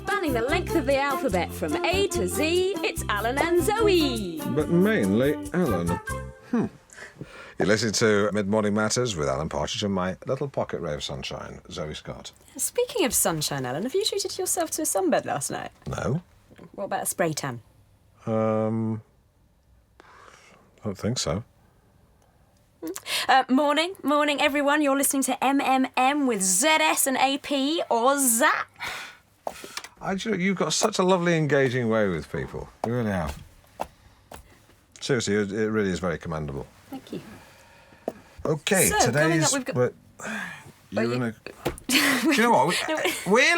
Spanning the length of the alphabet from A to Z, it's Alan and Zoe. But mainly Alan. You listen to Mid-Morning Matters with Alan Partridge and my little pocket ray of sunshine, Zoe Scott. Speaking of sunshine, Alan, have you treated yourself to a sunbed last night? No? What about a spray tan? Don't think so. Morning, everyone. You're listening to MMM with ZS and AP or ZAP. You've got such a lovely, engaging way with people. You really have. Seriously, it really is very commendable. Thank you. OK, So, today's... coming up, we've got... You're in a... Do you know what? We're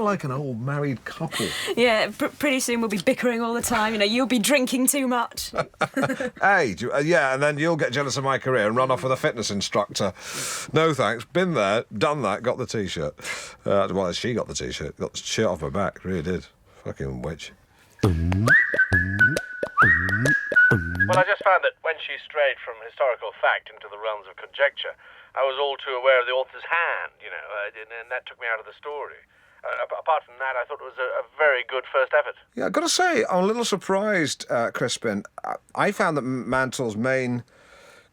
like an old married couple. Yeah, pretty soon we'll be bickering all the time. You know, you'll be drinking too much. Hey, yeah, and then you'll get jealous of my career and run off with a fitness instructor. No thanks. Been there, done that, got the T-shirt. Well, she got the T-shirt. Got the shirt off her back, really did. Fucking witch. Well, I just found that when she strayed from historical fact into the realms of conjecture, I was all too aware of the author's hand, and that took me out of the story. Apart from that, I thought it was a very good first effort. Yeah, I've got to say, I'm a little surprised, Crispin. I found that Mantle's main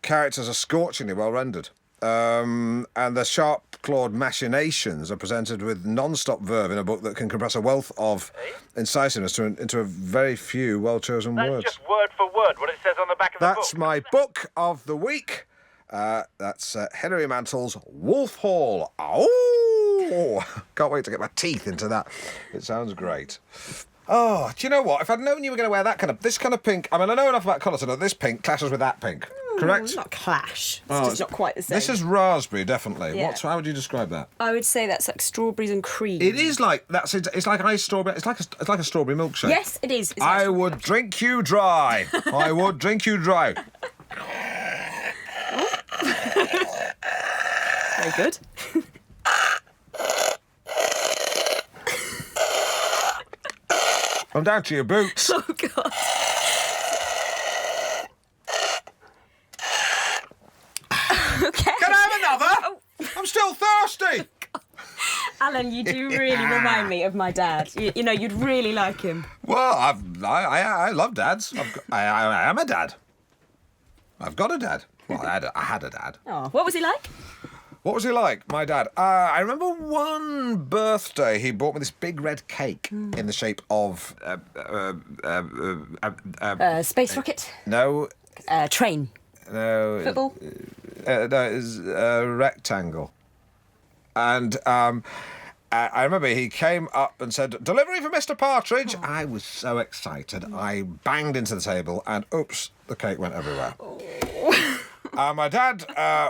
characters are scorchingly well rendered. And the sharp-clawed machinations are presented with non-stop verve in a book that can compress a wealth of incisiveness into a very few well-chosen words. That's just word for word what it says on the back of the book. That's my book of the week. That's Hilary Mantle's Wolf Hall. Oh! Can't wait to get my teeth into that. It sounds great. Oh, do you know what? If I'd known you were going to wear this kind of pink... I mean, I know enough about colours to know this pink clashes with that pink. Correct? Not clash. It's just not quite the same. This is raspberry, definitely. Yeah. How would you describe that? I would say that's like strawberries and cream. It is like it's like iced strawberry. It's like a strawberry milkshake. Yes, it is. It's like I would drink you dry. I would drink you dry. very good. I'm down to your boots. Oh, God. Okay. Can I have another? Oh. I'm still thirsty. Alan, you do really remind me of my dad. You know, you'd really like him. Well, I love dads. I am a dad. I've got a dad. Well, I had a dad. Oh, what was he like? What was he like, my dad? I remember one birthday he bought me this big red cake in the shape of... Space rocket? No. Train? No. Football? No, it was a rectangle. And I remember he came up and said, "Delivery for Mr. Partridge." Oh. I was so excited. I banged into the table and, oops, the cake went everywhere. Oh. My dad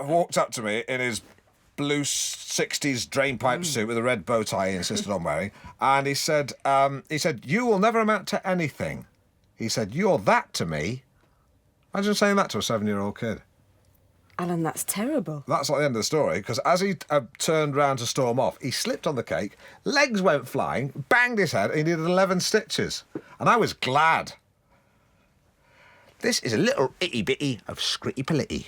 walked up to me in his blue 60s drainpipe suit with a red bow tie he insisted on wearing, and he said, "You will never amount to anything." He said, "You're that to me." Imagine saying that to a 7-year-old kid. Alan, that's terrible. That's not the end of the story, because as he turned round to storm off, he slipped on the cake, legs went flying, banged his head, and he needed 11 stitches. And I was glad. This is a little itty-bitty of Scritty Politti.